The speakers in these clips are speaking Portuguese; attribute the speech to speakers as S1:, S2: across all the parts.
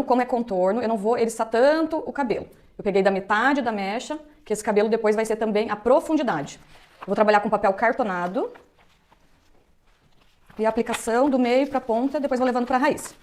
S1: Como é contorno, eu não vou eriçar tanto o cabelo. Eu peguei da metade da mecha, que esse cabelo depois vai ser também a profundidade. Eu vou trabalhar com papel cartonado. E a aplicação do meio para a ponta, depois vou levando para a raiz.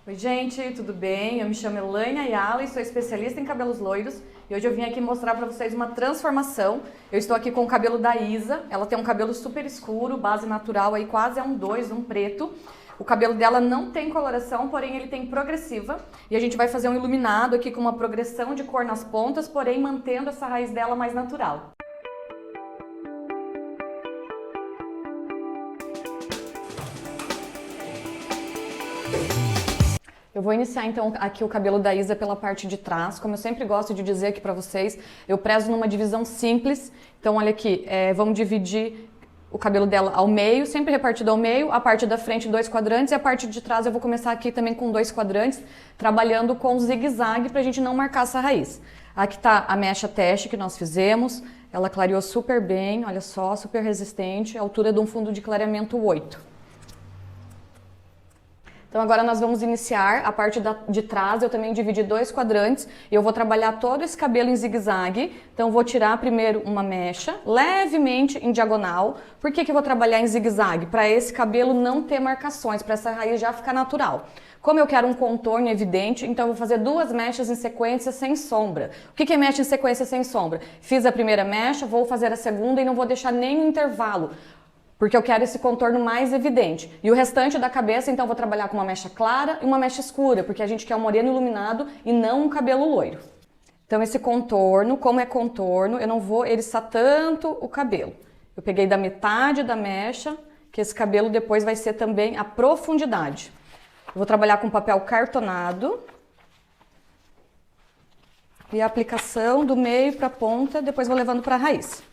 S1: Oi gente, tudo bem? Eu me chamo Elaine Ayala e sou especialista em cabelos loiros. E hoje eu vim aqui mostrar para vocês uma transformação. Eu estou aqui com o cabelo da Isa. Ela tem um cabelo super escuro, base natural, aí quase é um 2, um preto. O cabelo dela não tem coloração, porém ele tem progressiva. E a gente vai fazer um iluminado aqui com uma progressão de cor nas pontas, porém mantendo essa raiz dela mais natural. Eu vou iniciar então aqui o cabelo da Isa pela parte de trás. Como eu sempre gosto de dizer aqui pra vocês, eu prezo numa divisão simples. Então olha aqui, vamos dividir o cabelo dela ao meio, sempre repartido ao meio, a parte da frente 2 quadrantes e a parte de trás eu vou começar aqui também com 2 quadrantes, trabalhando com zigue-zague pra gente não marcar essa raiz. Aqui tá a mecha teste que nós fizemos, ela clareou super bem, olha só, super resistente, altura de um fundo de clareamento 8. Então agora nós vamos iniciar a parte de trás, eu também dividi 2 quadrantes e eu vou trabalhar todo esse cabelo em zigue-zague. Então vou tirar primeiro uma mecha, levemente em diagonal. Por que eu vou trabalhar em zigue-zague? Para esse cabelo não ter marcações, para essa raiz já ficar natural. Como eu quero um contorno evidente, então eu vou fazer 2 mechas em sequência sem sombra. O que é mecha em sequência sem sombra? Fiz a primeira mecha, vou fazer a segunda e não vou deixar nenhum intervalo, porque eu quero esse contorno mais evidente. E o restante da cabeça, então, eu vou trabalhar com uma mecha clara e uma mecha escura, porque a gente quer um moreno iluminado e não um cabelo loiro. Então, esse contorno, como é contorno, eu não vou eriçar tanto o cabelo. Eu peguei da metade da mecha, que esse cabelo depois vai ser também a profundidade. Eu vou trabalhar com papel cartonado. E a aplicação do meio para a ponta, depois vou levando para a raiz.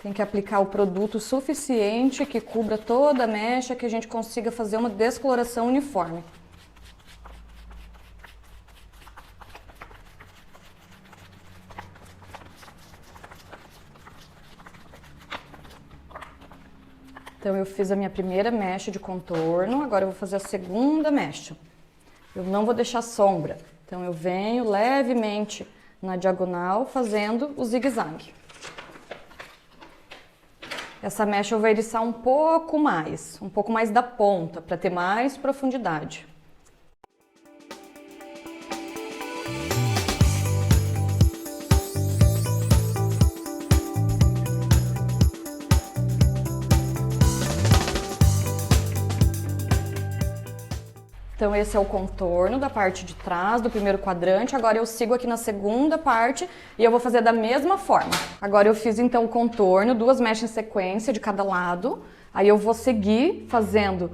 S1: Tem que aplicar o produto suficiente que cubra toda a mecha, que a gente consiga fazer uma descoloração uniforme. Então eu fiz a minha primeira mecha de contorno, agora eu vou fazer a segunda mecha. Eu não vou deixar sombra, então eu venho levemente na diagonal fazendo o zigue-zague. Essa mecha eu vou eriçar um pouco mais da ponta, para ter mais profundidade. Então esse é o contorno da parte de trás do primeiro quadrante. Agora eu sigo aqui na segunda parte e eu vou fazer da mesma forma. Agora eu fiz então o contorno, 2 mechas em sequência de cada lado. Aí eu vou seguir fazendo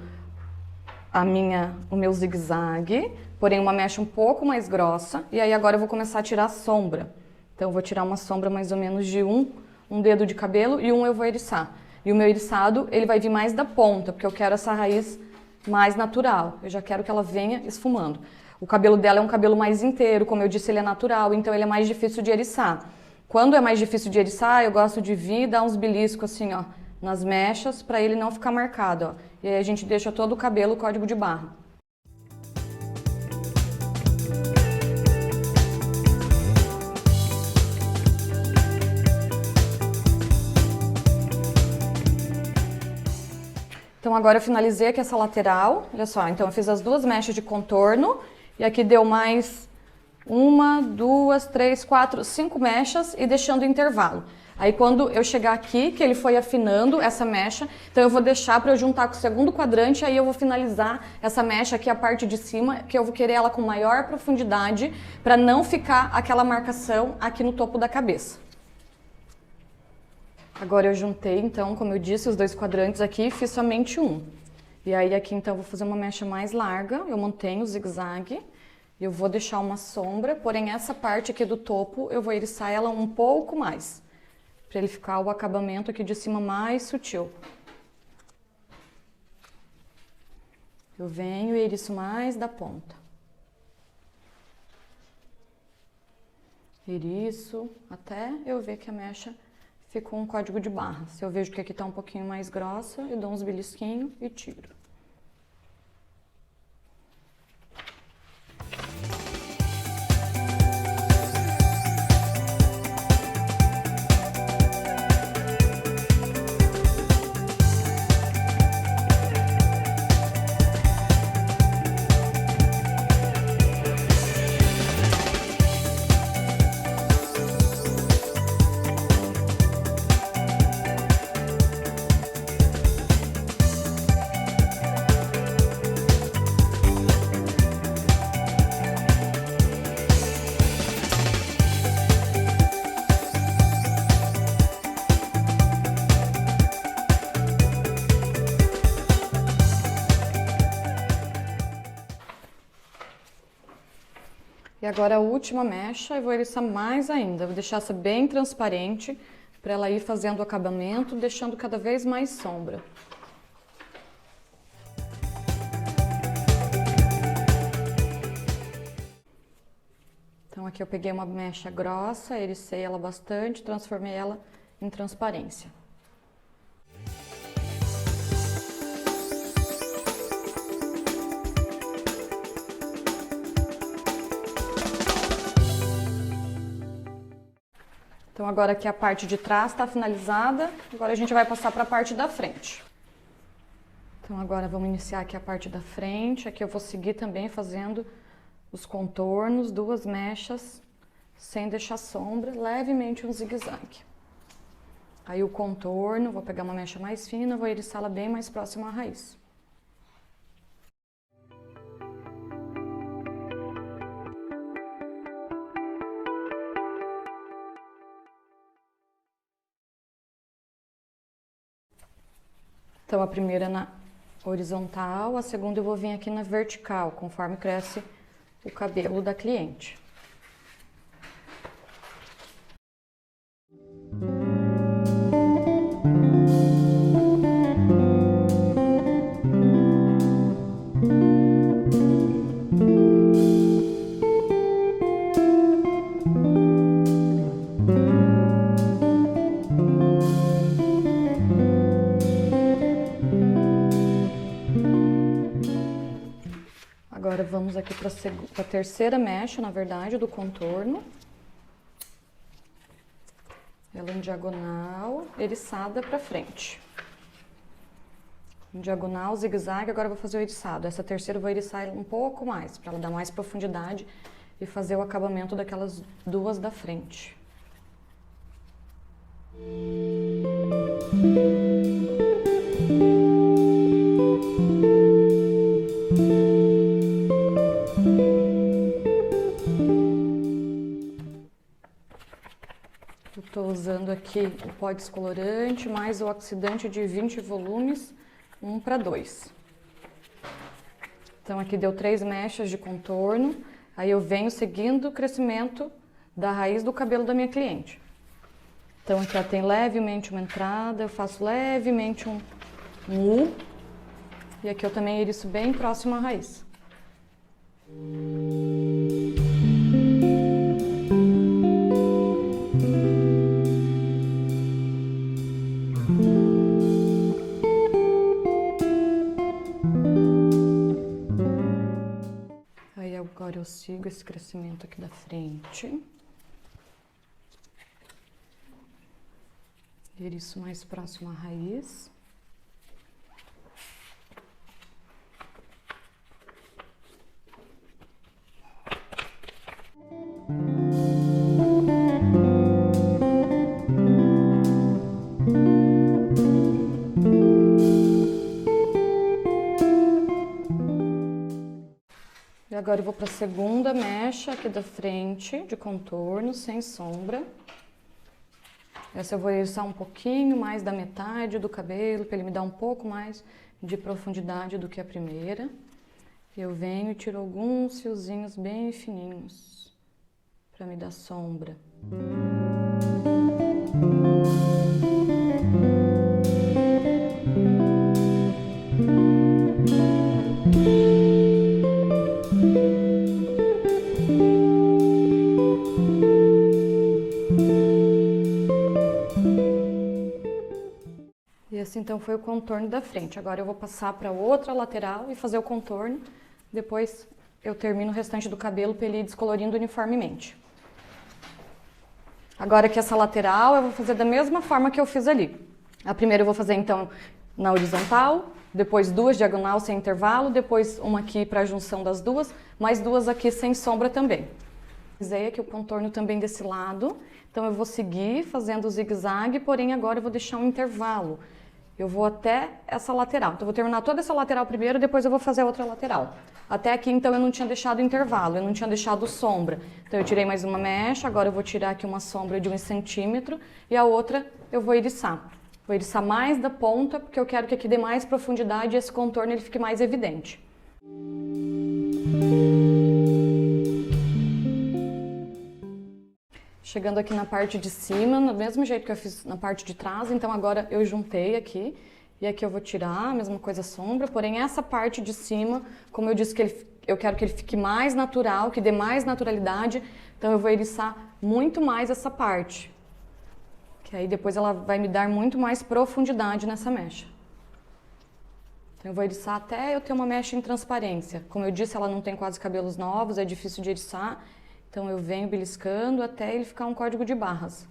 S1: o meu zigue-zague, porém uma mecha um pouco mais grossa. E aí agora eu vou começar a tirar a sombra. Então eu vou tirar uma sombra mais ou menos de um dedo de cabelo e eu vou eriçar. E o meu eriçado, ele vai vir mais da ponta, porque eu quero essa raiz mais natural. Eu já quero que ela venha esfumando. O cabelo dela é um cabelo mais inteiro, como eu disse, ele é natural, então ele é mais difícil de eriçar. Quando é mais difícil de eriçar, eu gosto de vir e dar uns beliscos assim, ó, nas mechas, para ele não ficar marcado, ó. E aí a gente deixa todo o cabelo código de barra. Então agora eu finalizei aqui essa lateral, olha só, então eu fiz as 2 mechas de contorno e aqui deu mais 1, 2, 3, 4, 5 mechas e deixando intervalo. Aí quando eu chegar aqui, que ele foi afinando essa mecha, então eu vou deixar para eu juntar com o segundo quadrante, aí eu vou finalizar essa mecha aqui, a parte de cima, que eu vou querer ela com maior profundidade, para não ficar aquela marcação aqui no topo da cabeça. Agora eu juntei, então, como eu disse, os 2 quadrantes aqui e fiz somente um. E aí aqui, então, eu vou fazer uma mecha mais larga, eu mantenho o zigue-zague. Eu vou deixar uma sombra, porém essa parte aqui do topo, eu vou eriçar ela um pouco mais, para ele ficar o acabamento aqui de cima mais sutil. Eu venho e eriço mais da ponta. Iriço, até eu ver que a mecha ficou um código de barra. Se eu vejo que aqui tá um pouquinho mais grossa, eu dou uns belisquinhos e tiro. E agora a última mecha, eu vou eriçar mais ainda, vou deixar essa bem transparente para ela ir fazendo o acabamento, deixando cada vez mais sombra. Então aqui eu peguei uma mecha grossa, ericei ela bastante, transformei ela em transparência. Então agora que a parte de trás está finalizada, agora a gente vai passar para a parte da frente. Então agora vamos iniciar aqui a parte da frente, aqui eu vou seguir também fazendo os contornos, 2 mechas, sem deixar sombra, levemente um zigue-zague. Aí o contorno, vou pegar uma mecha mais fina, vou eriçá-la bem mais próxima à raiz. Então a primeira na horizontal, a segunda eu vou vir aqui na vertical, conforme cresce o cabelo da cliente. Agora vamos aqui para a terceira mecha, na verdade, do contorno. Ela em diagonal, eriçada para frente. Em diagonal, zigue-zague, agora eu vou fazer o eriçado. Essa terceira eu vou eriçar um pouco mais, para ela dar mais profundidade e fazer o acabamento daquelas 2 da frente. Estou usando aqui o pó descolorante mais o oxidante de 20 volumes, 1:2. Então aqui deu 3 mechas de contorno, aí eu venho seguindo o crescimento da raiz do cabelo da minha cliente. Então aqui ela tem levemente uma entrada, eu faço levemente um U, e aqui eu também eriço bem próximo à raiz. Agora eu sigo esse crescimento aqui da frente. Eriço mais próximo à raiz. E agora eu vou para a segunda mecha aqui da frente, de contorno, sem sombra. Essa eu vou eriçar um pouquinho mais da metade do cabelo, para ele me dar um pouco mais de profundidade do que a primeira. Eu venho e tiro alguns fiozinhos bem fininhos, para me dar sombra. Esse então foi o contorno da frente. Agora eu vou passar para outra lateral e fazer o contorno. Depois eu termino o restante do cabelo para ele ir descolorindo uniformemente. Agora que essa lateral eu vou fazer da mesma forma que eu fiz ali. A primeira eu vou fazer então na horizontal, depois duas diagonal sem intervalo, depois uma aqui para a junção das duas, mais duas aqui sem sombra também. Fiz aqui o contorno também desse lado, então eu vou seguir fazendo o zigue-zague, porém agora eu vou deixar um intervalo. Eu vou até essa lateral, então eu vou terminar toda essa lateral primeiro, depois eu vou fazer a outra lateral. Até aqui então eu não tinha deixado intervalo, eu não tinha deixado sombra. Então eu tirei mais uma mecha, agora eu vou tirar aqui uma sombra de 1 centímetro e a outra eu vou eriçar. Vou eriçar mais da ponta, porque eu quero que aqui dê mais profundidade e esse contorno ele fique mais evidente. Chegando aqui na parte de cima, do mesmo jeito que eu fiz na parte de trás, então agora eu juntei aqui. E aqui eu vou tirar, a mesma coisa sombra, porém essa parte de cima, como eu disse que eu quero que ele fique mais natural, que dê mais naturalidade, então eu vou eriçar muito mais essa parte. Que aí depois ela vai me dar muito mais profundidade nessa mecha. Então eu vou eriçar até eu ter uma mecha em transparência. Como eu disse, ela não tem quase cabelos novos, é difícil de eriçar, então eu venho beliscando até ele ficar um código de barras.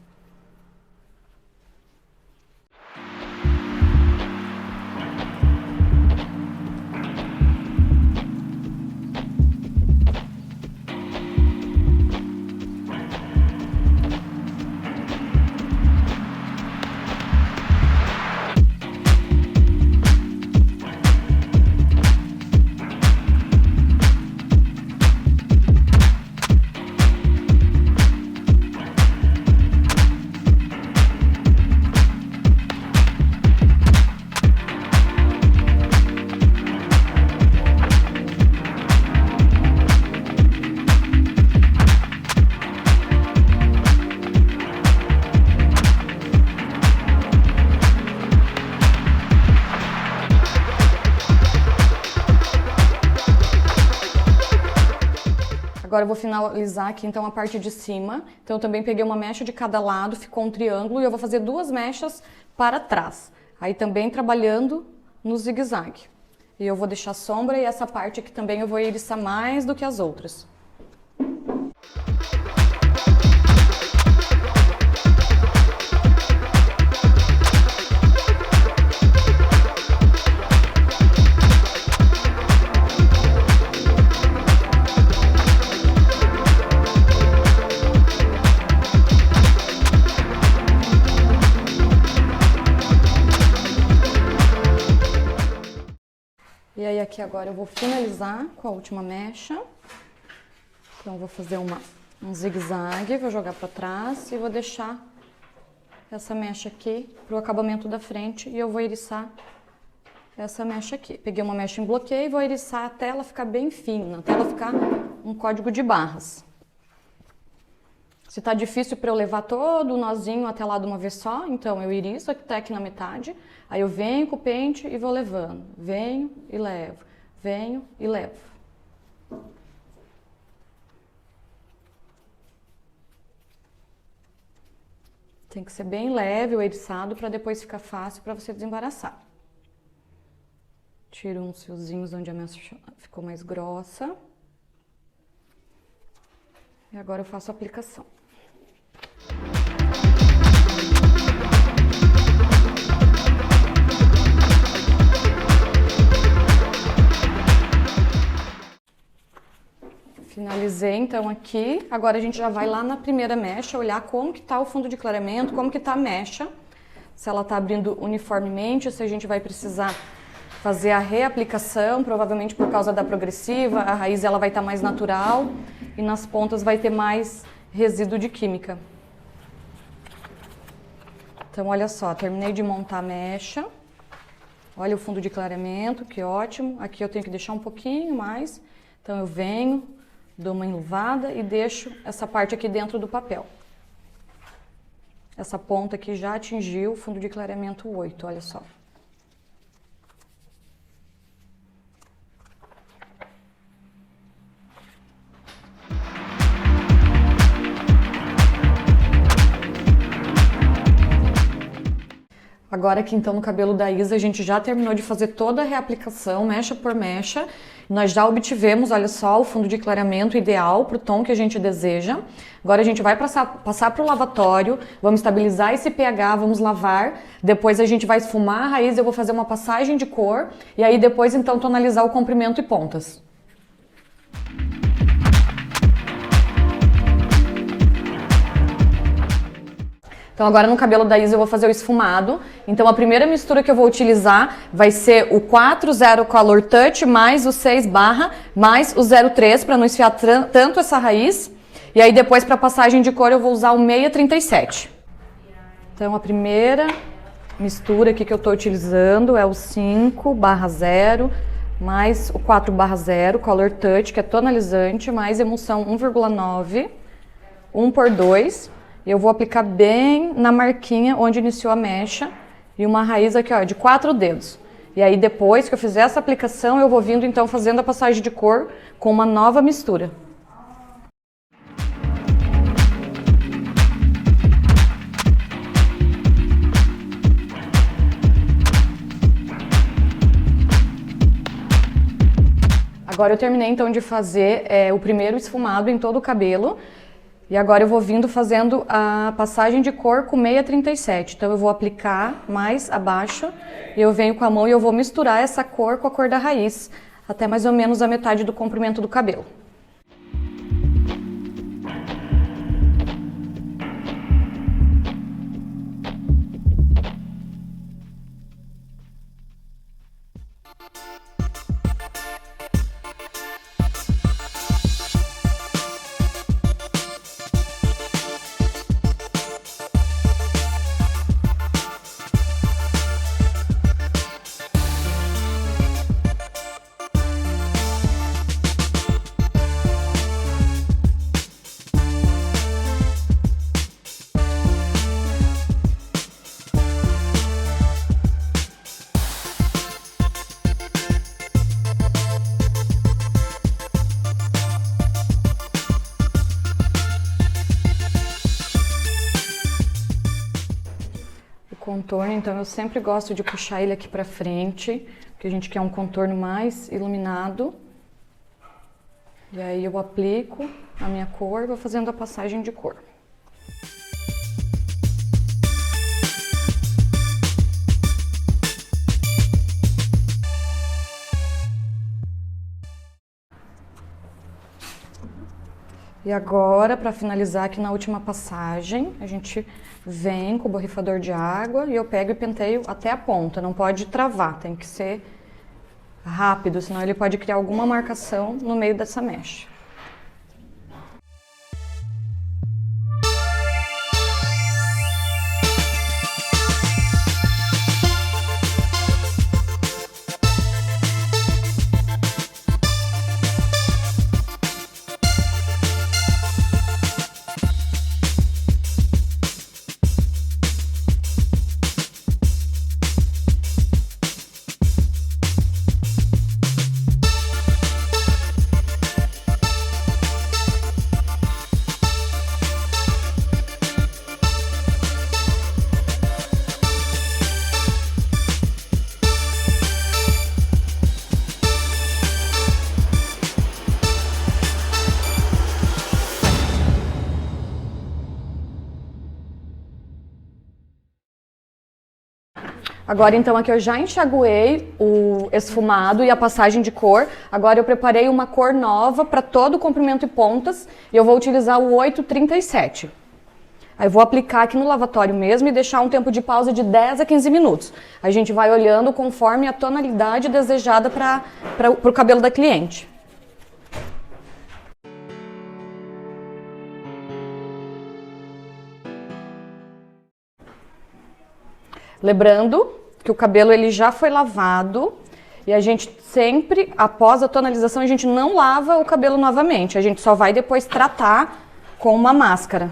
S1: Agora eu vou finalizar aqui então a parte de cima. Então eu também peguei uma mecha de cada lado, ficou um triângulo e eu vou fazer duas mechas para trás. Aí também trabalhando no zigue-zague. E eu vou deixar sombra e essa parte aqui também eu vou eriçar mais do que as outras. E aí aqui agora eu vou finalizar com a última mecha. Então eu vou fazer um zigue-zague, vou jogar para trás e vou deixar essa mecha aqui para o acabamento da frente e eu vou eriçar essa mecha aqui. Peguei uma mecha em bloqueio e vou eriçar até ela ficar bem fina, até ela ficar um código de barras. Se tá difícil para eu levar todo o nozinho até lá de uma vez só, então eu eriço até aqui na metade, aí eu venho com o pente e vou levando. Venho e levo, venho e levo. Tem que ser bem leve o eriçado para depois ficar fácil para você desembaraçar. Tiro uns fiozinhos onde a mecha ficou mais grossa. E agora eu faço a aplicação. Finalizei então aqui, agora a gente já vai lá na primeira mecha, olhar como que tá o fundo de clareamento, como que tá a mecha, se ela tá abrindo uniformemente, se a gente vai precisar fazer a reaplicação, provavelmente por causa da progressiva, a raiz ela vai estar mais natural e nas pontas vai ter mais resíduo de química. Então olha só, terminei de montar a mecha, olha o fundo de clareamento, que ótimo, aqui eu tenho que deixar um pouquinho mais, então eu venho, dou uma enluvada e deixo essa parte aqui dentro do papel. Essa ponta aqui já atingiu o fundo de clareamento 8, olha só. Agora aqui então no cabelo da Isa a gente já terminou de fazer toda a reaplicação, mecha por mecha. Nós já obtivemos, olha só, o fundo de clareamento ideal para o tom que a gente deseja. Agora a gente vai passar para o lavatório, vamos estabilizar esse pH, vamos lavar. Depois a gente vai esfumar a raiz, eu vou fazer uma passagem de cor. E aí depois então tonalizar o comprimento e pontas. Então agora no cabelo da Isa eu vou fazer o esfumado. Então a primeira mistura que eu vou utilizar vai ser o 40 Color Touch mais o 6 barra mais o 03 para não esfiar tanto essa raiz. E aí depois para passagem de cor eu vou usar o 637. Então a primeira mistura aqui que eu estou utilizando é o 5 barra 0 mais o 4 barra 0 Color Touch, que é tonalizante, mais emulsão 1,9, 1/2. Eu vou aplicar bem na marquinha onde iniciou a mecha e uma raiz aqui, ó, de 4 dedos. E aí depois que eu fizer essa aplicação, eu vou vindo então fazendo a passagem de cor com uma nova mistura. Agora eu terminei então de fazer o primeiro esfumado em todo o cabelo. E agora eu vou vindo fazendo a passagem de cor com 637. Então eu vou aplicar mais abaixo, e eu venho com a mão e eu vou misturar essa cor com a cor da raiz, até mais ou menos a metade do comprimento do cabelo. Contorno, então eu sempre gosto de puxar ele aqui pra frente, porque a gente quer um contorno mais iluminado. E aí eu aplico a minha cor, vou fazendo a passagem de cor. E agora, para finalizar aqui na última passagem, a gente vem com o borrifador de água e eu pego e penteio até a ponta. Não pode travar, tem que ser rápido, senão ele pode criar alguma marcação no meio dessa mecha. Agora então aqui eu já enxaguei o esfumado e a passagem de cor. Agora eu preparei uma cor nova para todo o comprimento e pontas e eu vou utilizar o 837. Aí eu vou aplicar aqui no lavatório mesmo e deixar um tempo de pausa de 10 a 15 minutos. A gente vai olhando conforme a tonalidade desejada para o cabelo da cliente. Lembrando que o cabelo ele já foi lavado e a gente sempre, após a tonalização, a gente não lava o cabelo novamente. A gente só vai depois tratar com uma máscara.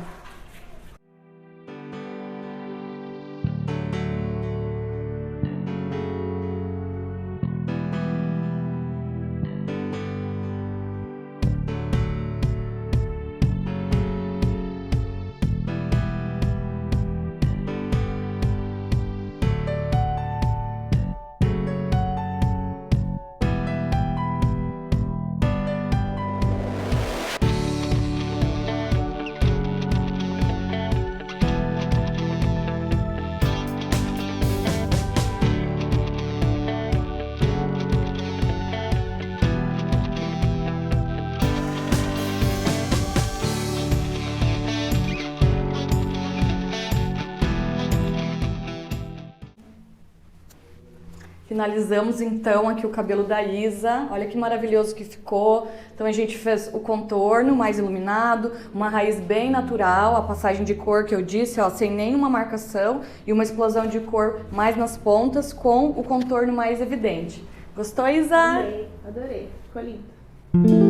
S1: Finalizamos então aqui o cabelo da Isa, olha que maravilhoso que ficou. Então a gente fez o contorno mais iluminado, uma raiz bem natural, a passagem de cor que eu disse, ó, sem nenhuma marcação e uma explosão de cor mais nas pontas com o contorno mais evidente. Gostou, Isa?
S2: Adorei, adorei, ficou lindo.